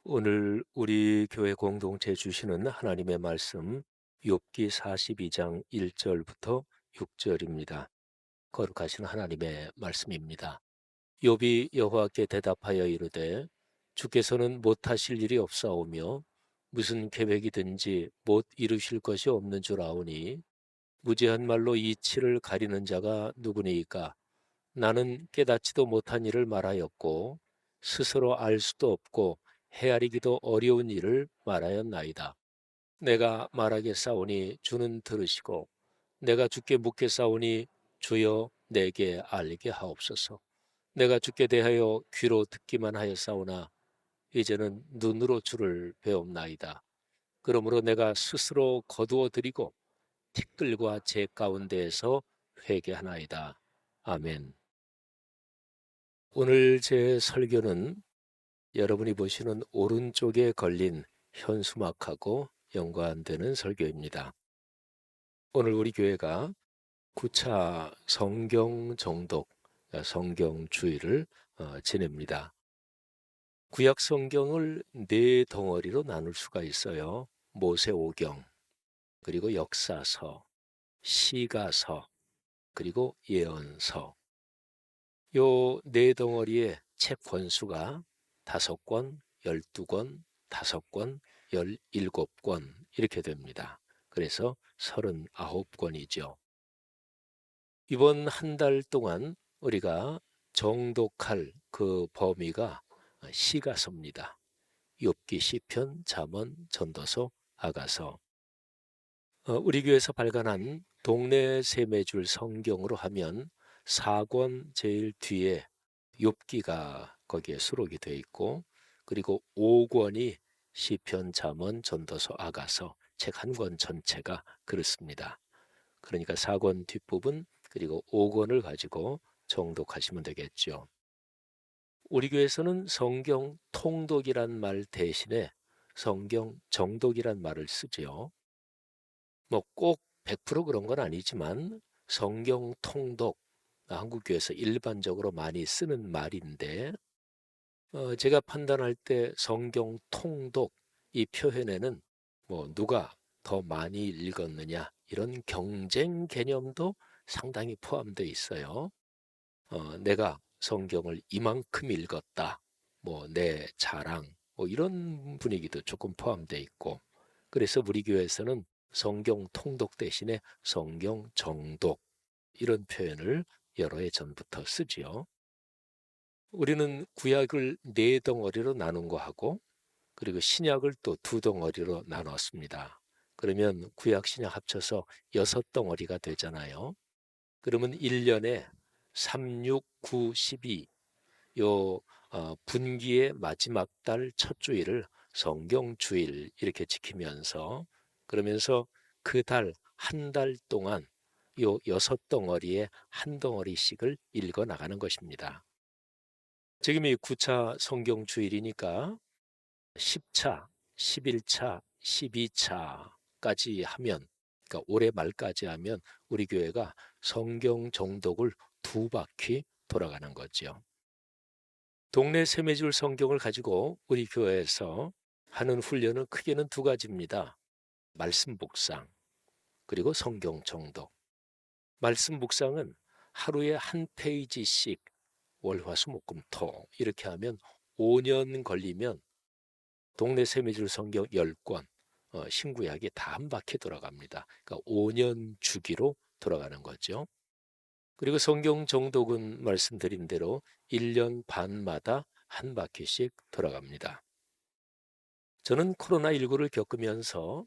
오늘 우리 교회 공동체 주시는 하나님의 말씀 욥기 42장 1절부터 6절입니다. 거룩하신 하나님의 말씀입니다. 욥이 여호와께 대답하여 이르되 주께서는 못하실 일이 없사오며 무슨 계획이든지 못 이루실 것이 없는 줄 아오니 무지한 말로 이치를 가리는 자가 누구니이까. 나는 깨닫지도 못한 일을 말하였고 스스로 알 수도 없고 헤아리기도 어려운 일을 말하였나이다. 내가 말하겠사오니 주는 들으시고 내가 주께 묻겠사오니 주여 내게 알게 하옵소서. 내가 주께 대하여 귀로 듣기만 하였사오나 이제는 눈으로 주를 배옵나이다. 그러므로 내가 스스로 거두어 드리고 티끌과 재 가운데에서 회개하나이다. 아멘. 오늘 제 설교는 여러분이 보시는 오른쪽에 걸린 현수막하고 연관되는 설교입니다. 오늘 우리 교회가 9차 성경 정독, 성경 주일을 지냅니다. 구약 성경을 네 덩어리로 나눌 수가 있어요. 모세오경, 그리고 역사서, 시가서, 그리고 예언서. 요 네 덩어리의 책 권수가 5권, 12권, 5권, 17권 이렇게 됩니다. 그래서 39권이죠. 이번 한 달 동안 우리가 정독할 그 범위가 시가서입니다. 욥기, 시편, 잠언, 전도서, 아가서. 우리 교회에서 발간한 동네 세매줄 성경으로 하면 4권 제일 뒤에 욥기가 거기에 수록이 되어 있고, 그리고 5권이 시편, 잠언, 전도서, 아가서 책 한 권 전체가 그렇습니다. 그러니까 4권 뒷부분 그리고 5권을 가지고 정독하시면 되겠죠. 우리 교회에서는 성경 통독이란 말 대신에 성경 정독이란 말을 쓰지요. 뭐 꼭 100% 그런 건 아니지만 성경 통독, 한국교회에서 일반적으로 많이 쓰는 말인데, 제가 판단할 때 성경 통독 이 표현에는 뭐 누가 더 많이 읽었느냐 이런 경쟁 개념도 상당히 포함되어 있어요. 내가 성경을 이만큼 읽었다, 뭐 내 자랑, 뭐 이런 분위기도 조금 포함되어 있고, 그래서 우리 교회에서는 성경 통독 대신에 성경 정독 이런 표현을 여러 해 전부터 쓰지요. 우리는 구약을 네 덩어리로 나눈 거 하고, 그리고 신약을 또 두 덩어리로 나눴습니다. 그러면 구약 신약 합쳐서 6덩어리가 되잖아요. 그러면 1년에 3, 6, 9, 12 요 분기의 마지막 달 첫 주일을 성경 주일 이렇게 지키면서, 그러면서 그 달 한 달 동안 요 6덩어리에 한 덩어리씩을 읽어 나가는 것입니다. 지금이 9차 성경 주일이니까 10차, 11차, 12차까지 하면, 그러니까 올해 말까지 하면 우리 교회가 성경 정독을 2바퀴 돌아가는 거죠. 동네 세매줄 성경을 가지고 우리 교회에서 하는 훈련은 크게는 두 가지입니다. 말씀 묵상, 그리고 성경 정독. 말씀 묵상은 하루에 한 페이지씩 월화수목금토 이렇게 하면 5년 걸리면 동네 세매줄 성경 10권, 신구약이 다 한 바퀴 돌아갑니다. 그러니까 5년 주기로 돌아가는 거죠. 그리고 성경 정독은 말씀드린 대로 1년 반마다 한 바퀴씩 돌아갑니다. 저는 코로나19를 겪으면서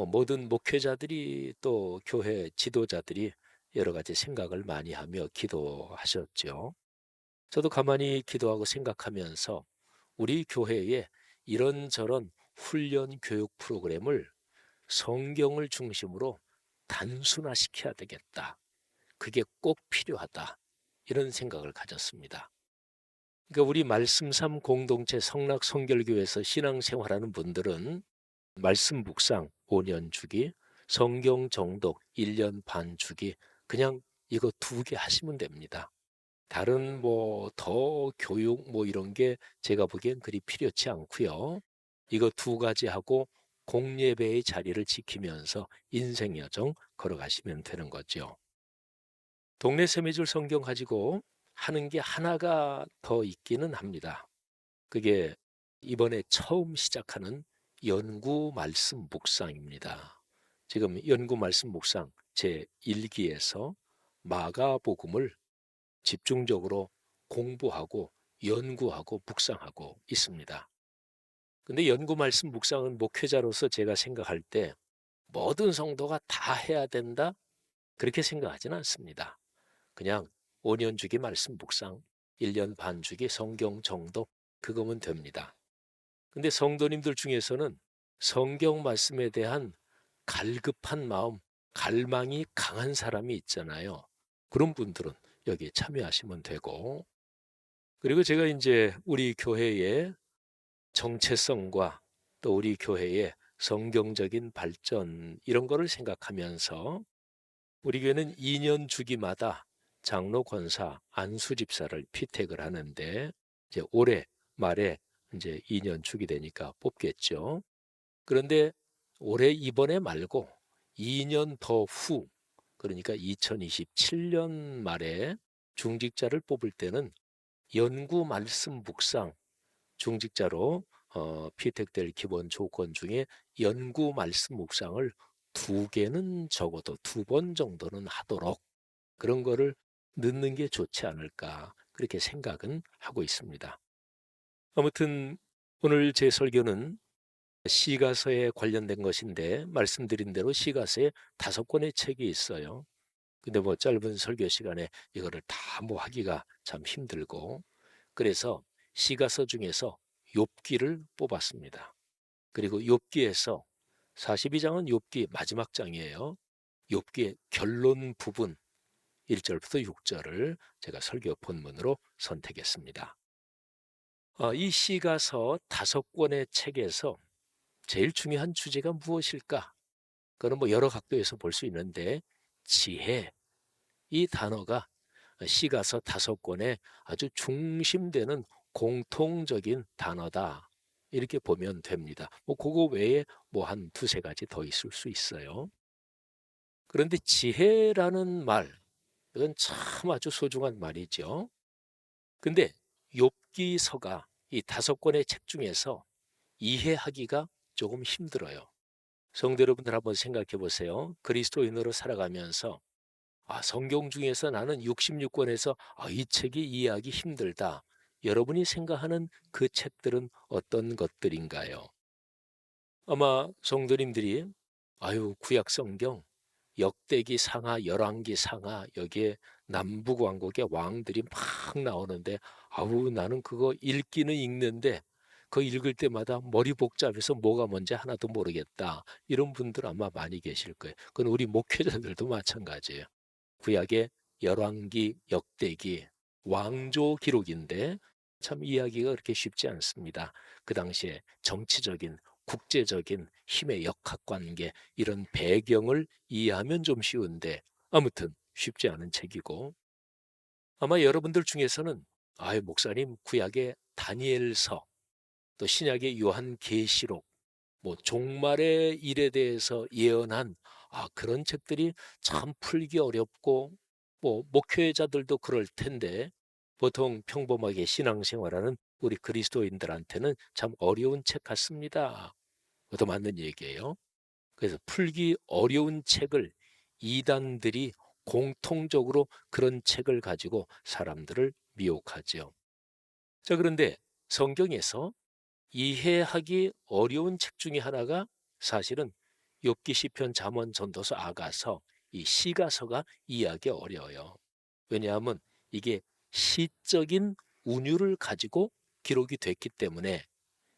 모든 목회자들이 또 교회 지도자들이 여러 가지 생각을 많이 하며 기도하셨죠. 저도 가만히 기도하고 생각하면서 우리 교회에 이런저런 훈련 교육 프로그램을 성경을 중심으로 단순화시켜야 되겠다. 그게 꼭 필요하다. 이런 생각을 가졌습니다. 그러니까 우리 말씀삼 공동체 성락성결교회에서 신앙생활하는 분들은 말씀 묵상 5년 주기, 성경 정독 1년 반 주기, 그냥 이거 2개 하시면 됩니다. 다른 뭐 더 교육 뭐 이런 게 제가 보기엔 그리 필요치 않고요. 이거 두 가지 하고 공예배의 자리를 지키면서 인생 여정 걸어가시면 되는 거죠. 동네 세미줄 성경 가지고 하는 게 하나가 더 있기는 합니다. 그게 이번에 처음 시작하는 연구 말씀 묵상입니다. 지금 연구 말씀 묵상 제 1기에서 마가복음을 집중적으로 공부하고 연구하고 묵상하고 있습니다. 근데 연구 말씀 묵상은 목회자로서 제가 생각할 때 모든 성도가 다 해야 된다? 그렇게 생각하지는 않습니다. 그냥 5년 주기 말씀 묵상, 1년 반 주기 성경 정독 그거면 됩니다. 근데 성도님들 중에서는 성경 말씀에 대한 갈급한 마음, 갈망이 강한 사람이 있잖아요. 그런 분들은 여기에 참여하시면 되고, 그리고 제가 이제 우리 교회의 정체성과 또 우리 교회의 성경적인 발전 이런 거를 생각하면서 우리 교회는 2년 주기마다 장로 권사 안수 집사를 피택을 하는데 이제 올해 말에 이제 2년 주기 되니까 뽑겠죠. 그런데 올해 이번에 말고 2년 더 후, 그러니까 2027년 말에 중직자를 뽑을 때는 연구 말씀 묵상 중직자로 피택될 기본 조건 중에 연구 말씀 묵상을 두 개는 적어도 두 번 정도는 하도록 그런 거를 넣는 게 좋지 않을까 그렇게 생각은 하고 있습니다. 아무튼 오늘 제 설교는 시가서에 관련된 것인데 말씀드린 대로 시가서에 5권의 책이 있어요. 근데 뭐 짧은 설교 시간에 이거를 다 뭐 하기가 참 힘들고 그래서 시가서 중에서 욥기를 뽑았습니다. 그리고 욥기에서 42장은 욥기 마지막 장이에요. 욥기의 결론 부분 1절부터 6절을 제가 설교 본문으로 선택했습니다. 이 시가서 5권의 책에서 제일 중요한 주제가 무엇일까? 그건 뭐 여러 각도에서 볼 수 있는데 지혜, 이 단어가 시가서 5권의 아주 중심되는 공통적인 단어다. 이렇게 보면 됩니다. 뭐 그거 외에 뭐 한 두세 가지 더 있을 수 있어요. 그런데 지혜라는 말, 이건 참 아주 소중한 말이죠. 근데 욥기서가 이 5권의 책 중에서 이해하기가 조금 힘들어요. 성도 여러분들 한번 생각해 보세요. 그리스도인으로 살아가면서 성경 중에서 나는 66권에서 이 책이 이해하기 힘들다. 여러분이 생각하는 그 책들은 어떤 것들인가요? 아마 성도님들이 구약 성경 역대기 상하 열왕기 상하 여기에 남북왕국의 왕들이 막 나오는데 나는 그거 읽기는 읽는데 그거 읽을 때마다 머리 복잡해서 뭐가 뭔지 하나도 모르겠다. 이런 분들 아마 많이 계실 거예요. 그건 우리 목회자들도 마찬가지예요. 구약의 열왕기, 역대기, 왕조 기록인데 참 이해하기가 그렇게 쉽지 않습니다. 그 당시에 정치적인, 국제적인 힘의 역학관계 이런 배경을 이해하면 좀 쉬운데 아무튼 쉽지 않은 책이고 아마 여러분들 중에서는 목사님 구약의 다니엘서 또 신약의 요한계시록 뭐 종말의 일에 대해서 예언한 그런 책들이 참 풀기 어렵고 뭐 목회자들도 그럴 텐데 보통 평범하게 신앙생활하는 우리 그리스도인들한테는 참 어려운 책 같습니다. 그것도 맞는 얘기예요. 그래서 풀기 어려운 책을 이단들이 공통적으로 그런 책을 가지고 사람들을 미혹하죠. 자, 그런데 성경에서 이해하기 어려운 책 중에 하나가 사실은 욥기 시편 잠언 전도서 아가서 이 시가서가 이해하기 어려워요. 왜냐하면 이게 시적인 운율을 가지고 기록이 됐기 때문에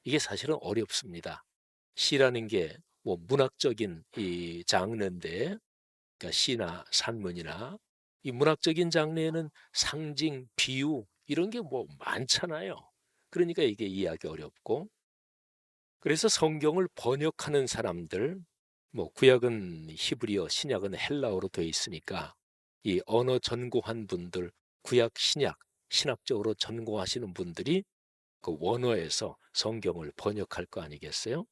이게 사실은 어렵습니다. 시라는 게 뭐 문학적인 이 장르인데 그러니까 시나 산문이나 이 문학적인 장르에는 상징, 비유 이런 게 뭐 많잖아요. 그러니까 이게 이해하기 어렵고 그래서 성경을 번역하는 사람들, 뭐 구약은 히브리어, 신약은 헬라어로 되어 있으니까 이 언어 전공한 분들 구약, 신약, 신학적으로 전공하시는 분들이 그 원어에서 성경을 번역할 거 아니겠어요?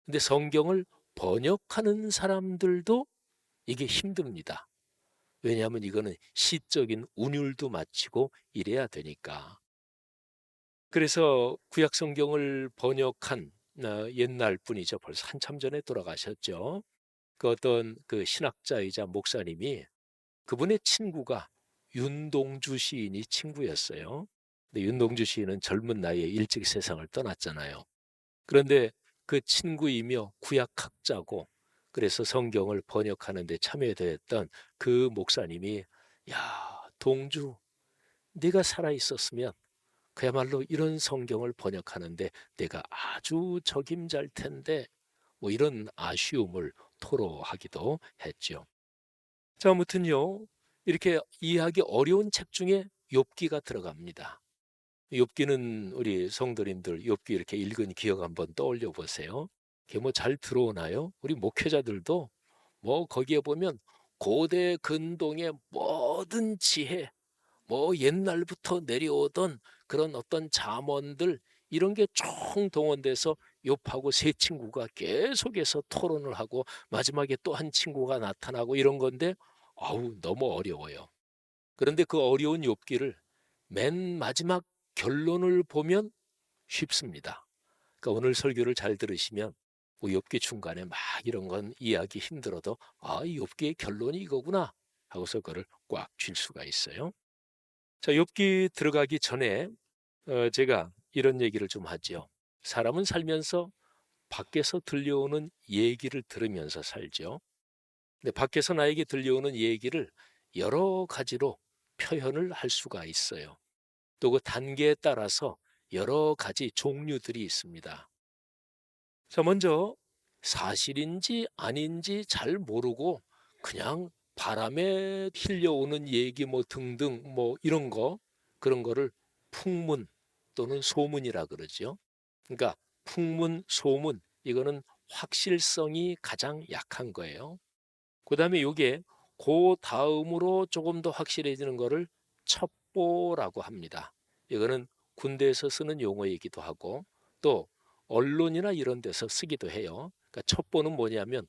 근데 성경을 번역하는 사람들도 이게 힘듭니다. 왜냐하면 이거는 시적인 운율도 맞추고 이래야 되니까. 그래서 구약 성경을 번역한 옛날 분이죠. 벌써 한참 전에 돌아가셨죠. 그 어떤 그 신학자이자 목사님이 그분의 친구가 윤동주 시인이 친구였어요. 근데 윤동주 시인은 젊은 나이에 일찍 세상을 떠났잖아요. 그런데 그 친구이며 구약학자고 그래서 성경을 번역하는 데 참여했던 그 목사님이 야, 동주, 네가 살아 있었으면 그야말로 이런 성경을 번역하는데 내가 아주 적임잘 텐데 뭐 이런 아쉬움을 토로하기도 했죠. 자, 아무튼요. 이렇게 이해하기 어려운 책 중에 욥기가 들어갑니다. 욥기는 우리 성도님들 욥기 이렇게 읽은 기억 한번 떠올려 보세요. 그게 뭐 잘 들어오나요? 우리 목회자들도 뭐 거기에 보면 고대 근동의 모든 지혜, 뭐 옛날부터 내려오던 그런 어떤 잠언들 이런 게 총동원돼서 욥하고 세 친구가 계속해서 토론을 하고 마지막에 또 한 친구가 나타나고 이런 건데 아우 너무 어려워요. 그런데 그 어려운 욥기를 맨 마지막 결론을 보면 쉽습니다. 그러니까 오늘 설교를 잘 들으시면 뭐 욥기 중간에 막 이런 건 이해하기 힘들어도 아, 이 욥기의 결론이 이거구나 하고서 그걸 꽉 쥘 수가 있어요. 자, 욥기 들어가기 전에 제가 이런 얘기를 좀 하죠. 사람은 살면서 밖에서 들려오는 얘기를 들으면서 살죠. 근데 밖에서 나에게 들려오는 얘기를 여러 가지로 표현을 할 수가 있어요. 또 그 단계에 따라서 여러 가지 종류들이 있습니다. 자, 먼저 사실인지 아닌지 잘 모르고 그냥 바람에 힐려오는 얘기 뭐 등등 뭐 이런 거 그런 거를 풍문 또는 소문이라 그러죠. 그러니까 풍문, 소문 이거는 확실성이 가장 약한 거예요. 그다음에 요게 그 다음으로 조금 더 확실해지는 거를 첩보라고 합니다. 이거는 군대에서 쓰는 용어이기도 하고 또 언론이나 이런 데서 쓰기도 해요. 그러니까 첩보는 뭐냐면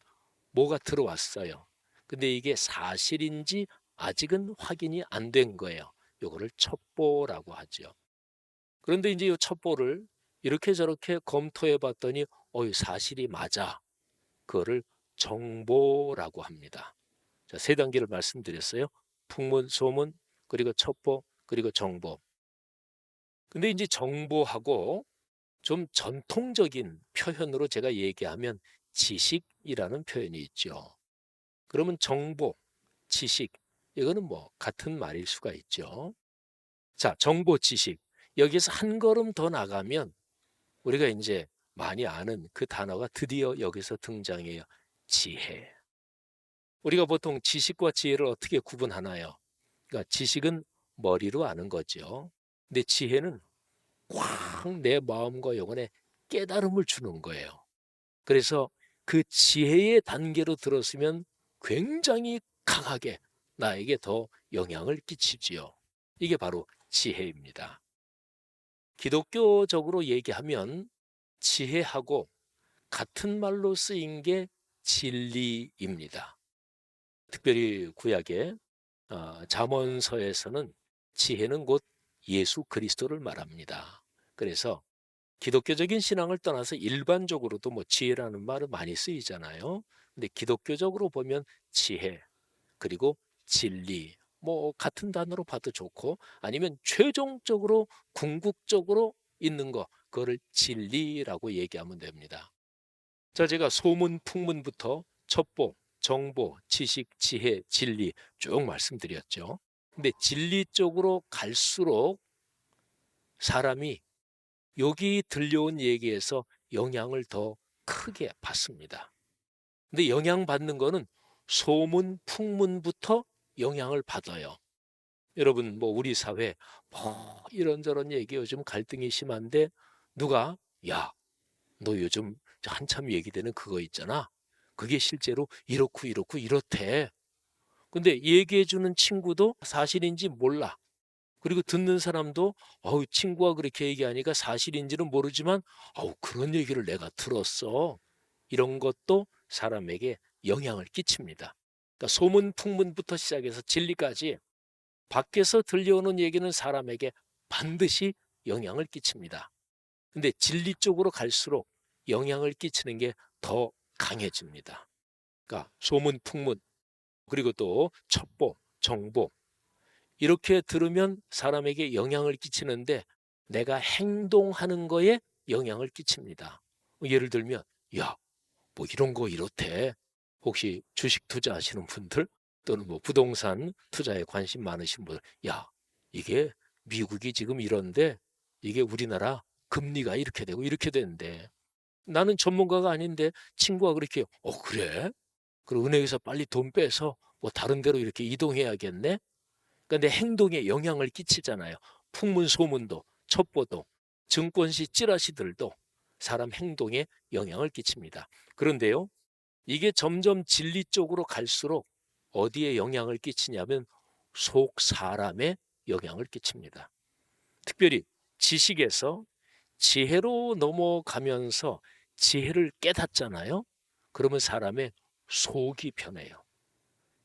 뭐가 들어왔어요. 근데 이게 사실인지 아직은 확인이 안 된 거예요. 요거를 첩보라고 하죠. 그런데 이제 이 첩보를 이렇게 저렇게 검토해 봤더니 사실이 맞아. 그거를 정보라고 합니다. 자, 세 단계를 말씀드렸어요. 풍문, 소문, 그리고 첩보, 그리고 정보. 근데 이제 정보하고 좀 전통적인 표현으로 제가 얘기하면 지식이라는 표현이 있죠. 그러면 정보, 지식, 이거는 뭐 같은 말일 수가 있죠. 자, 정보, 지식. 여기서 한 걸음 더 나가면 우리가 이제 많이 아는 그 단어가 드디어 여기서 등장해요. 지혜. 우리가 보통 지식과 지혜를 어떻게 구분하나요? 그러니까 지식은 머리로 아는 거죠. 근데 지혜는 꽉 내 마음과 영혼에 깨달음을 주는 거예요. 그래서 그 지혜의 단계로 들었으면 굉장히 강하게 나에게 더 영향을 끼치지요. 이게 바로 지혜입니다. 기독교적으로 얘기하면 지혜하고 같은 말로 쓰인 게 진리입니다. 특별히 구약의 잠언서에서는 지혜는 곧 예수 그리스도를 말합니다. 그래서 기독교적인 신앙을 떠나서 일반적으로도 뭐 지혜라는 말은 많이 쓰이잖아요. 근데 기독교적으로 보면 지혜 그리고 진리 뭐 같은 단어로 봐도 좋고 아니면 최종적으로 궁극적으로 있는 거 그거를 진리라고 얘기하면 됩니다. 자, 제가 소문 풍문부터 첩보, 정보, 지식, 지혜, 진리 쭉 말씀드렸죠. 근데 진리 쪽으로 갈수록 사람이 여기 들려온 얘기에서 영향을 더 크게 받습니다. 근데 영향받는 거는 소문, 풍문부터 영향을 받아요. 여러분, 뭐 우리 사회 뭐 이런저런 얘기 요즘 갈등이 심한데 누가 야, 너 요즘 한참 얘기되는 그거 있잖아. 그게 실제로 이렇고 이렇고 이렇대. 근데 얘기해 주는 친구도 사실인지 몰라. 그리고 듣는 사람도 친구가 그렇게 얘기하니까 사실인지는 모르지만 그런 얘기를 내가 들었어. 이런 것도 사람에게 영향을 끼칩니다. 그러니까 소문 풍문부터 시작해서 진리까지 밖에서 들려오는 얘기는 사람에게 반드시 영향을 끼칩니다. 근데 진리 쪽으로 갈수록 영향을 끼치는 게 더 강해집니다. 그러니까 소문 풍문, 그리고 또 첩보, 정보, 이렇게 들으면 사람에게 영향을 끼치는데 내가 행동하는 거에 영향을 끼칩니다. 예를 들면 야, 뭐 이런 거 이렇대. 혹시 주식 투자하시는 분들 또는 뭐 부동산 투자에 관심 많으신 분들, 야, 이게 미국이 지금 이런데 이게 우리나라 금리가 이렇게 되고 이렇게 되는데, 나는 전문가가 아닌데 친구가 그렇게 그래? 그럼 은행에서 빨리 돈 빼서 뭐 다른 데로 이렇게 이동해야겠네? 그러니까 내 행동에 영향을 끼치잖아요. 풍문 소문도, 첩보도, 증권시 찌라시들도 사람 행동에 영향을 끼칩니다. 그런데요, 이게 점점 진리 쪽으로 갈수록 어디에 영향을 끼치냐면 속 사람에 영향을 끼칩니다. 특별히 지식에서 지혜로 넘어가면서 지혜를 깨닫잖아요. 그러면 사람의 속이 변해요.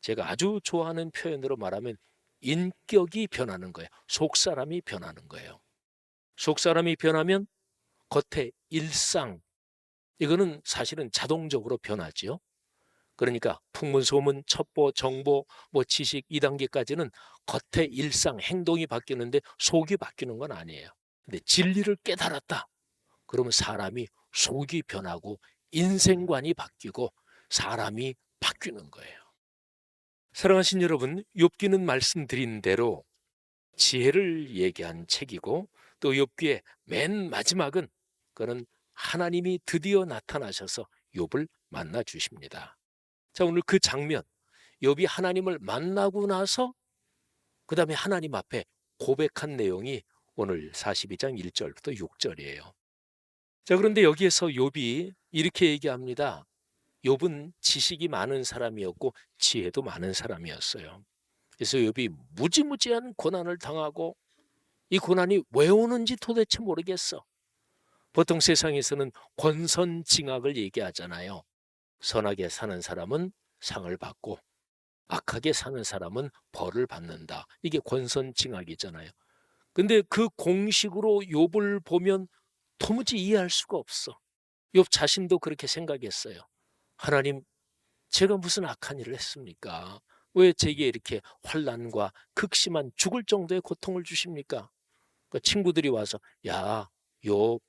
제가 아주 좋아하는 표현으로 말하면 인격이 변하는 거예요. 속 사람이 변하는 거예요. 속 사람이 변하면 겉의 일상, 이거는 사실은 자동적으로 변하지요. 그러니까 풍문, 소문, 첩보, 정보, 뭐 지식 2단계까지는 겉의 일상, 행동이 바뀌는데 속이 바뀌는 건 아니에요. 근데 진리를 깨달았다. 그러면 사람이 속이 변하고 인생관이 바뀌고 사람이 바뀌는 거예요. 사랑하신 여러분, 욥기는 말씀드린 대로 지혜를 얘기한 책이고, 또 욥기의 맨 마지막은 그는 하나님이 드디어 나타나셔서 욥을 만나 주십니다. 자, 오늘 그 장면, 욥이 하나님을 만나고 나서 그 다음에 하나님 앞에 고백한 내용이 오늘 42장 1절부터 6절이에요. 자, 그런데 여기에서 욥이 이렇게 얘기합니다. 욥은 지식이 많은 사람이었고 지혜도 많은 사람이었어요. 그래서 욥이 무지무지한 고난을 당하고 이 고난이 왜 오는지 도대체 모르겠어. 보통 세상에서는 권선징악을 얘기하잖아요. 선하게 사는 사람은 상을 받고 악하게 사는 사람은 벌을 받는다. 이게 권선징악이잖아요. 근데 그 공식으로 욥을 보면 도무지 이해할 수가 없어. 욥 자신도 그렇게 생각했어요. 하나님, 제가 무슨 악한 일을 했습니까? 왜 제게 이렇게 환난과 극심한 죽을 정도의 고통을 주십니까? 그 친구들이 와서 야, 욥,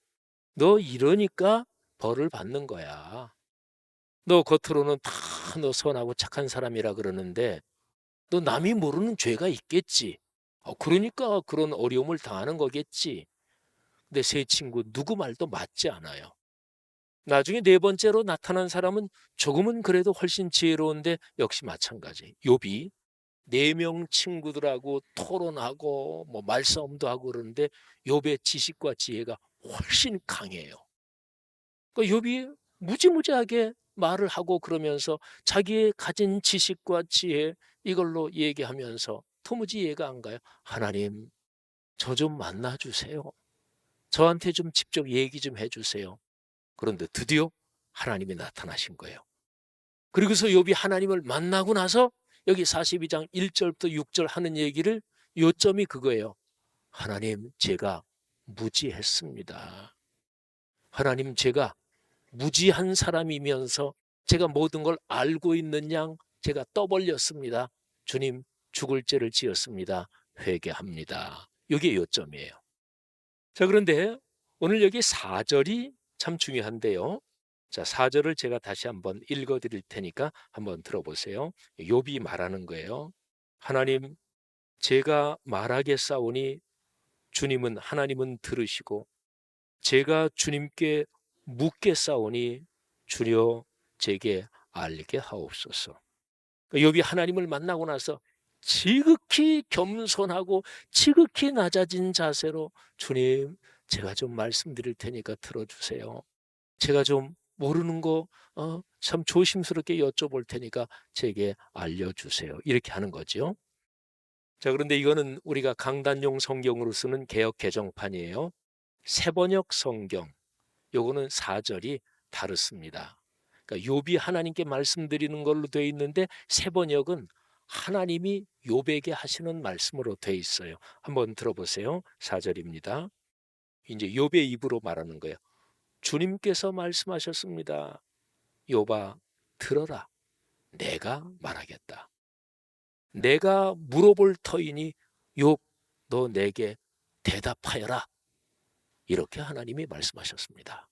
너 이러니까 벌을 받는 거야. 너 겉으로는 다 너 선하고 착한 사람이라 그러는데 너 남이 모르는 죄가 있겠지. 그러니까 그런 어려움을 당하는 거겠지. 근데 세 친구 누구 말도 맞지 않아요. 나중에 네 번째로 나타난 사람은 조금은 그래도 훨씬 지혜로운데 역시 마찬가지. 욥이 네 명 친구들하고 토론하고 뭐 말싸움도 하고 그러는데 욥의 지식과 지혜가 훨씬 강해요. 그러니까 욥이 무지무지하게 말을 하고 그러면서 자기의 가진 지식과 지혜 이걸로 얘기하면서 도무지 이해가 안 가요. 하나님, 저 좀 만나 주세요. 저한테 좀 직접 얘기 좀 해주세요. 그런데 드디어 하나님이 나타나신 거예요. 그리고서 욥이 하나님을 만나고 나서 여기 42장 1절부터 6절 하는 얘기를, 요점이 그거예요. 하나님, 제가 무지했습니다. 하나님, 제가 무지한 사람이면서 제가 모든 걸 알고 있는 양 제가 떠벌렸습니다. 주님, 죽을 죄를 지었습니다. 회개합니다. 이게 요점이에요. 자, 그런데 오늘 여기 4절이 참 중요한데요. 자, 4절을 제가 다시 한번 읽어 드릴 테니까 한번 들어보세요. 욥이 말하는 거예요. 하나님, 제가 말하겠사오니 주님은, 하나님은 들으시고 제가 주님께 묻겠사오니 주여 제게 알게 하옵소서. 욥이 하나님을 만나고 나서 지극히 겸손하고 지극히 낮아진 자세로, 주님, 제가 좀 말씀드릴 테니까 들어주세요. 제가 좀 모르는 거 참 조심스럽게 여쭤볼 테니까 제게 알려주세요. 이렇게 하는 거죠. 자, 그런데 이거는 우리가 강단용 성경으로 쓰는 개역 개정판이에요. 새번역 성경, 요거는 사절이 다릅니다. 그러니까 욥이 하나님께 말씀드리는 걸로 돼 있는데 새번역은 하나님이 욥에게 하시는 말씀으로 돼 있어요. 한번 들어보세요. 사절입니다. 이제 욥의 입으로 말하는 거예요. 주님께서 말씀하셨습니다. 욥아, 들어라. 내가 말하겠다. 내가 물어볼 터이니 욥, 너 내게 대답하여라. 이렇게 하나님이 말씀하셨습니다.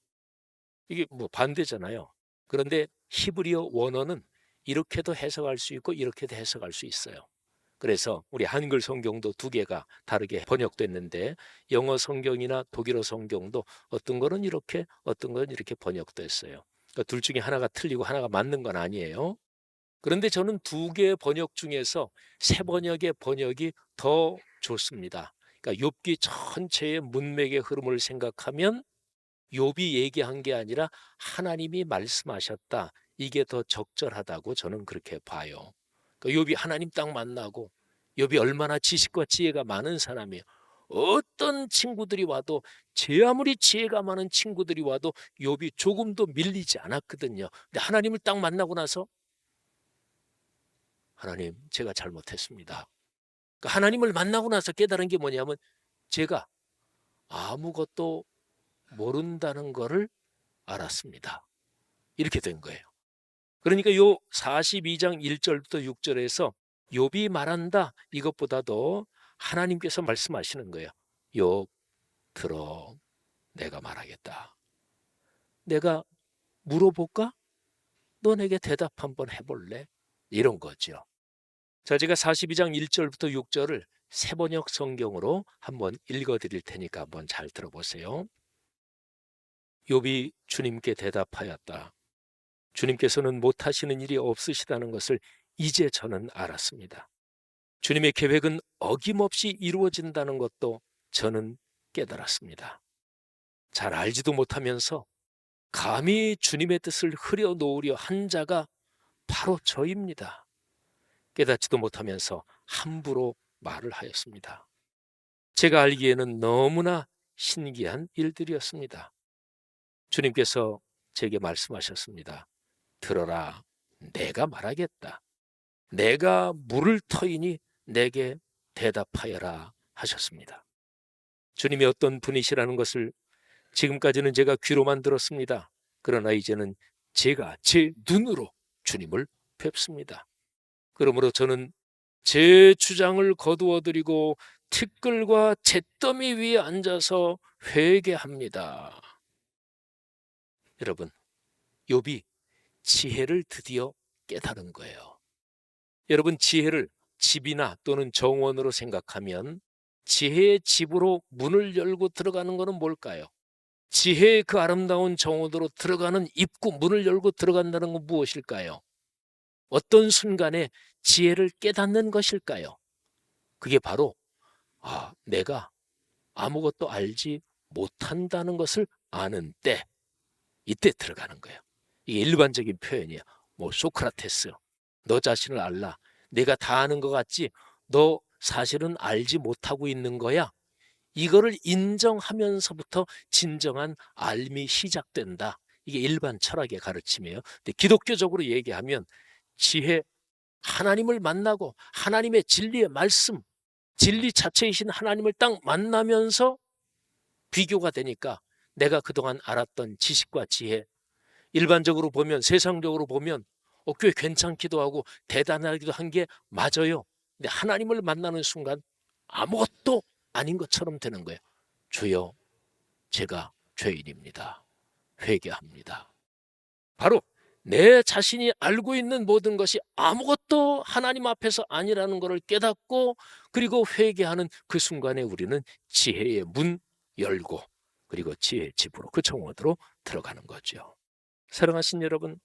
이게 뭐 반대잖아요. 그런데 히브리어 원어는 이렇게도 해석할 수 있고 이렇게도 해석할 수 있어요. 그래서 우리 한글 성경도 두 개가 다르게 번역됐는데 영어 성경이나 독일어 성경도 어떤 거는 이렇게 어떤 거는 이렇게 번역됐어요. 그러니까 둘 중에 하나가 틀리고 하나가 맞는 건 아니에요. 그런데 저는 두 개의 번역 중에서 세 번역의 번역이 더 좋습니다. 그러니까 욥기 전체의 문맥의 흐름을 생각하면 욥이 얘기한 게 아니라 하나님이 말씀하셨다. 이게 더 적절하다고 저는 그렇게 봐요. 그러니까 욥이 하나님 딱 만나고 욥이 얼마나 지식과 지혜가 많은 사람이에요. 어떤 친구들이 와도 제 아무리 지혜가 많은 친구들이 와도 욥이 조금도 밀리지 않았거든요. 근데 하나님을 딱 만나고 나서 하나님, 제가 잘못했습니다. 그러니까 하나님을 만나고 나서 깨달은 게 뭐냐면 제가 아무것도 모른다는 거를 알았습니다. 이렇게 된 거예요. 그러니까 요 42장 1절부터 6절에서 욥이 말한다 이것보다도 하나님께서 말씀하시는 거예요. 욥 들어, 내가 말하겠다. 내가 물어볼까? 너 내게 대답 한번 해볼래? 이런 거죠. 자, 제가 42장 1절부터 6절을 새번역 성경으로 한번 읽어드릴 테니까 한번 잘 들어보세요. 욥이 주님께 대답하였다. 주님께서는 못하시는 일이 없으시다는 것을 이제 저는 알았습니다. 주님의 계획은 어김없이 이루어진다는 것도 저는 깨달았습니다. 잘 알지도 못하면서 감히 주님의 뜻을 흐려놓으려 한 자가 바로 저입니다. 깨닫지도 못하면서 함부로 말을 하였습니다. 제가 알기에는 너무나 신기한 일들이었습니다. 주님께서 제게 말씀하셨습니다. 들어라, 내가 말하겠다. 내가 물을 터이니 내게 대답하여라 하셨습니다. 주님이 어떤 분이시라는 것을 지금까지는 제가 귀로만 들었습니다. 그러나 이제는 제가 제 눈으로 주님을 뵙습니다. 그러므로 저는 제 주장을 거두어드리고 티끌과 잿더미 위에 앉아서 회개합니다. 여러분, 욥이 지혜를 드디어 깨달은 거예요. 여러분, 지혜를 집이나 또는 정원으로 생각하면 지혜의 집으로 문을 열고 들어가는 것은 뭘까요? 지혜의 그 아름다운 정원으로 들어가는 입구 문을 열고 들어간다는 건 무엇일까요? 어떤 순간에 지혜를 깨닫는 것일까요? 그게 바로 내가 아무것도 알지 못한다는 것을 아는 때, 이때 들어가는 거예요. 이게 일반적인 표현이야. 뭐 소크라테스, 너 자신을 알라. 내가 다 아는 것 같지? 너 사실은 알지 못하고 있는 거야. 이거를 인정하면서부터 진정한 알미 시작된다. 이게 일반 철학의 가르침이에요. 근데 기독교적으로 얘기하면 지혜, 하나님을 만나고 하나님의 진리의 말씀, 진리 자체이신 하나님을 딱 만나면서 비교가 되니까 내가 그동안 알았던 지식과 지혜, 일반적으로 보면 세상적으로 보면 꽤 괜찮기도 하고 대단하기도 한 게 맞아요. 근데 하나님을 만나는 순간 아무것도 아닌 것처럼 되는 거예요. 주여, 제가 죄인입니다. 회개합니다. 바로 내 자신이 알고 있는 모든 것이 아무것도 하나님 앞에서 아니라는 것을 깨닫고 그리고 회개하는 그 순간에 우리는 지혜의 문 열고 그리고 지혜의 집으로 그 정원으로 들어가는 거죠. 사랑하신 여러분,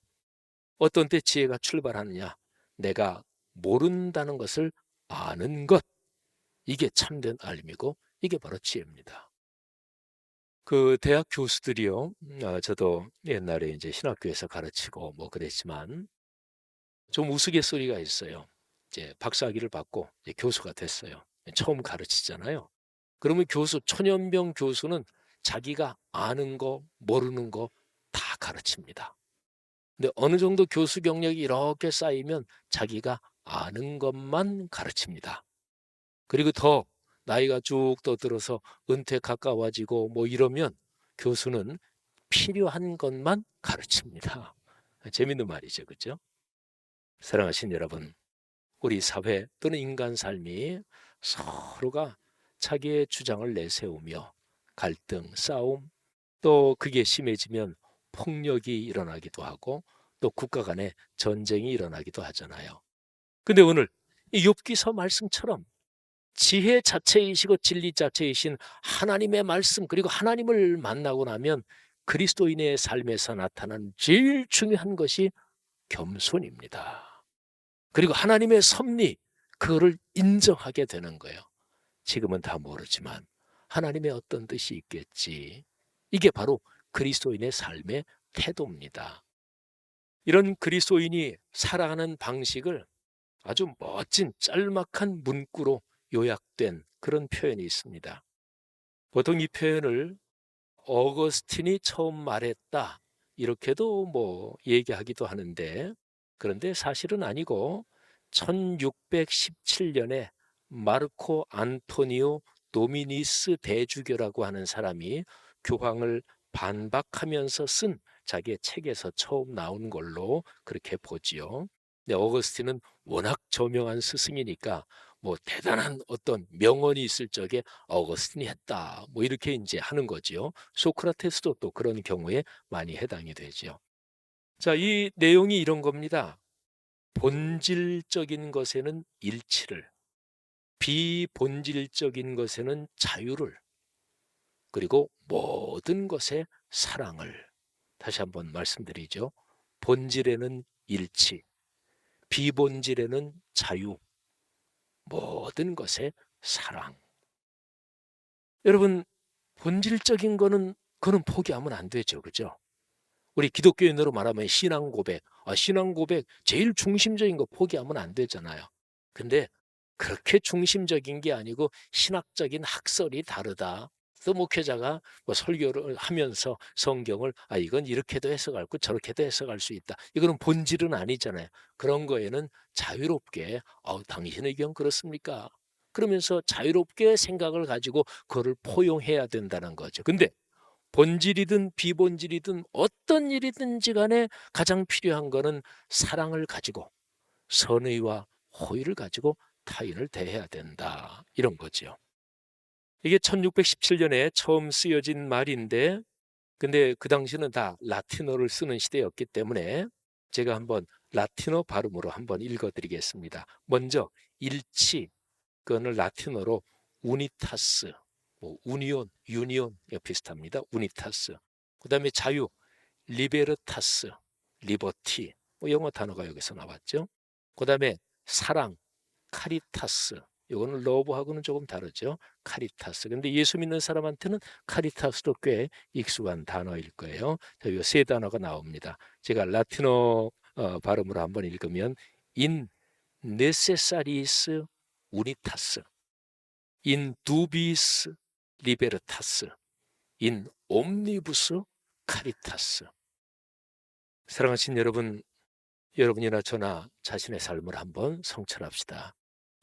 어떤 때 지혜가 출발하느냐? 내가 모른다는 것을 아는 것. 이게 참된 알미고 이게 바로 지혜입니다. 그 대학 교수들이요. 저도 옛날에 이제 신학교에서 가르치고 뭐 그랬지만 좀 우스갯소리가 있어요. 이제 박사학위를 받고 이제 교수가 됐어요. 처음 가르치잖아요. 그러면 초년병 교수는 자기가 아는 거, 모르는 거 다 가르칩니다. 근데 어느 정도 교수 경력이 이렇게 쌓이면 자기가 아는 것만 가르칩니다. 그리고 더 나이가 쭉 떠들어서 은퇴 가까워지고 뭐 이러면 교수는 필요한 것만 가르칩니다. 재밌는 말이죠. 그죠? 사랑하신 여러분, 우리 사회 또는 인간 삶이 서로가 자기의 주장을 내세우며 갈등, 싸움, 또 그게 심해지면 폭력이 일어나기도 하고 또 국가 간의 전쟁이 일어나기도 하잖아요. 근데 오늘 이 욥기서 말씀처럼 지혜 자체이시고 진리 자체이신 하나님의 말씀, 그리고 하나님을 만나고 나면 그리스도인의 삶에서 나타난 제일 중요한 것이 겸손입니다. 그리고 하나님의 섭리, 그거를 인정하게 되는 거예요. 지금은 다 모르지만 하나님의 어떤 뜻이 있겠지. 이게 바로 그리스도인의 삶의 태도입니다. 이런 그리스도인이 살아가는 방식을 아주 멋진 짤막한 문구로 요약된 그런 표현이 있습니다. 보통 이 표현을 어거스틴이 처음 말했다 이렇게도 뭐 얘기하기도 하는데, 그런데 사실은 아니고 1617년에 마르코 안토니오 도미니스 대주교라고 하는 사람이 교황을 반박하면서 쓴 자기의 책에서 처음 나온 걸로 그렇게 보지요. 근데 어거스틴은 워낙 저명한 스승이니까 뭐 대단한 어떤 명언이 있을 적에 어거스틴이 했다 뭐 이렇게 이제 하는 거지요. 소크라테스도 또 그런 경우에 많이 해당이 되죠. 자, 이 내용이 이런 겁니다. 본질적인 것에는 일치를, 비본질적인 것에는 자유를, 그리고 모든 것에 사랑을. 다시 한번 말씀드리죠. 본질에는 일치, 비본질에는 자유, 모든 것에 사랑. 여러분, 본질적인 거는 그거는 포기하면 안 되죠. 그죠? 우리 기독교인으로 말하면 신앙 고백. 신앙 고백 제일 중심적인 거 포기하면 안 되잖아요. 근데 그렇게 중심적인 게 아니고 신학적인 학설이 다르다. 또 목회자가 뭐 설교를 하면서 성경을 이건 이렇게도 해석할 거 저렇게도 해석할 수 있다. 이거는 본질은 아니잖아요. 그런 거에는 자유롭게 당신의 의견 그렇습니까? 그러면서 자유롭게 생각을 가지고 그거를 포용해야 된다는 거죠. 근데 본질이든 비본질이든 어떤 일이든지 간에 가장 필요한 거는 사랑을 가지고 선의와 호의를 가지고 타인을 대해야 된다. 이런 거죠. 이게 1617년에 처음 쓰여진 말인데, 근데 그 당시는 다 라틴어를 쓰는 시대였기 때문에 제가 한번 라틴어 발음으로 한번 읽어드리겠습니다. 먼저 일치, 그거는 라틴어로 우니타스, 뭐 우니온, 유니온 비슷합니다. 우니타스. 그다음에 자유, 리베르타스, 리버티. 뭐 영어 단어가 여기서 나왔죠. 그다음에 사랑, 카리타스. 이거는 러브하고는 조금 다르죠. 카리타스. 근데 예수 믿는 사람한테는 카리타스도 꽤 익숙한 단어일 거예요. 이 세 단어가 나옵니다. 제가 라틴어 발음으로 한번 읽으면 in necessariis unitas, in dubiis libertas, in omnibus caritas. 사랑하신 여러분, 여러분이나 저나 자신의 삶을 한번 성찰합시다.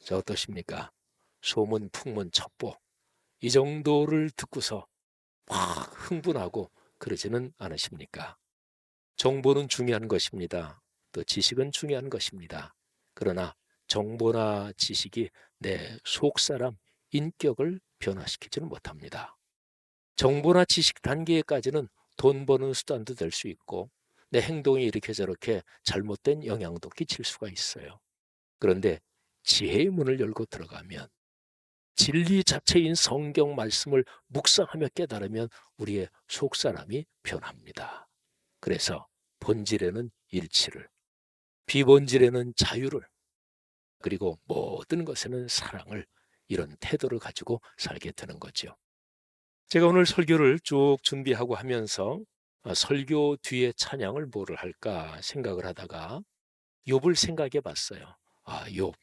자, 어떠십니까? 소문, 풍문, 첩보 이 정도를 듣고서 막 흥분하고 그러지는 않으십니까? 정보는 중요한 것입니다. 또 지식은 중요한 것입니다. 그러나 정보나 지식이 내 속사람 인격을 변화시키지는 못합니다. 정보나 지식 단계까지는 돈 버는 수단도 될 수 있고 내 행동이 이렇게 저렇게 잘못된 영향도 끼칠 수가 있어요. 그런데 지혜의 문을 열고 들어가면 진리 자체인 성경 말씀을 묵상하며 깨달으면 우리의 속사람이 변합니다. 그래서 본질에는 일치를, 비본질에는 자유를, 그리고 모든 것에는 사랑을, 이런 태도를 가지고 살게 되는 거죠. 제가 오늘 설교를 쭉 준비하고 하면서 설교 뒤에 찬양을 뭐를 할까 생각을 하다가 욥을 생각해 봤어요. 욥.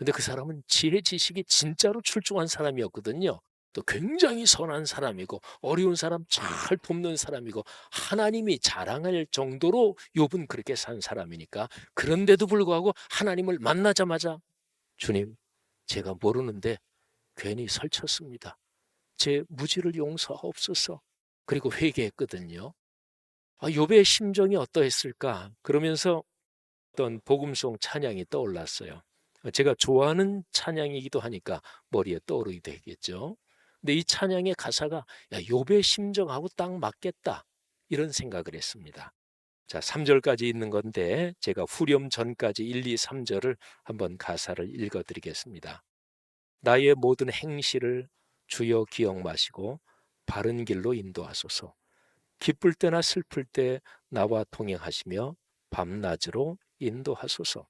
근데 그 사람은 지혜 지식이 진짜로 출중한 사람이었거든요. 또 굉장히 선한 사람이고 어려운 사람 잘 돕는 사람이고 하나님이 자랑할 정도로 욥은 그렇게 산 사람이니까, 그런데도 불구하고 하나님을 만나자마자 주님, 제가 모르는데 괜히 설쳤습니다. 제 무지를 용서하옵소서. 그리고 회개했거든요. 욥의 심정이 어떠했을까? 그러면서 어떤 복음송 찬양이 떠올랐어요. 제가 좋아하는 찬양이기도 하니까 머리에 떠오르게 되겠죠. 근데 이 찬양의 가사가 야, 욥의 심정하고 딱 맞겠다, 이런 생각을 했습니다. 자, 3절까지 있는 건데 제가 후렴 전까지 1, 2, 3절을 한번 가사를 읽어드리겠습니다. 나의 모든 행실을 주여 기억 마시고 바른 길로 인도하소서. 기쁠 때나 슬플 때 나와 동행하시며 밤낮으로 인도하소서.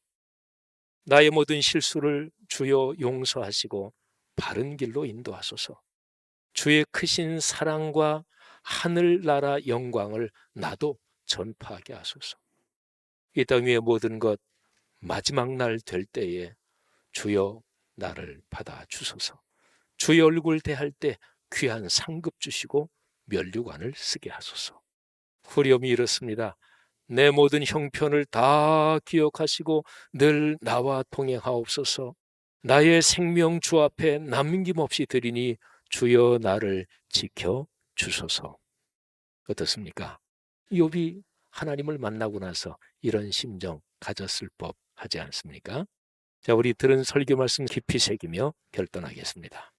나의 모든 실수를 주여 용서하시고 바른 길로 인도하소서. 주의 크신 사랑과 하늘나라 영광을 나도 전파하게 하소서. 이 땅 위의 모든 것 마지막 날 될 때에 주여 나를 받아 주소서. 주의 얼굴 대할 때 귀한 상급 주시고 면류관을 쓰게 하소서. 후렴이 이렇습니다. 내 모든 형편을 다 기억하시고 늘 나와 동행하옵소서. 나의 생명 주 앞에 남김없이 드리니 주여 나를 지켜 주소서. 어떻습니까? 욥이 하나님을 만나고 나서 이런 심정 가졌을 법 하지 않습니까? 자, 우리 들은 설교 말씀 깊이 새기며 결단하겠습니다.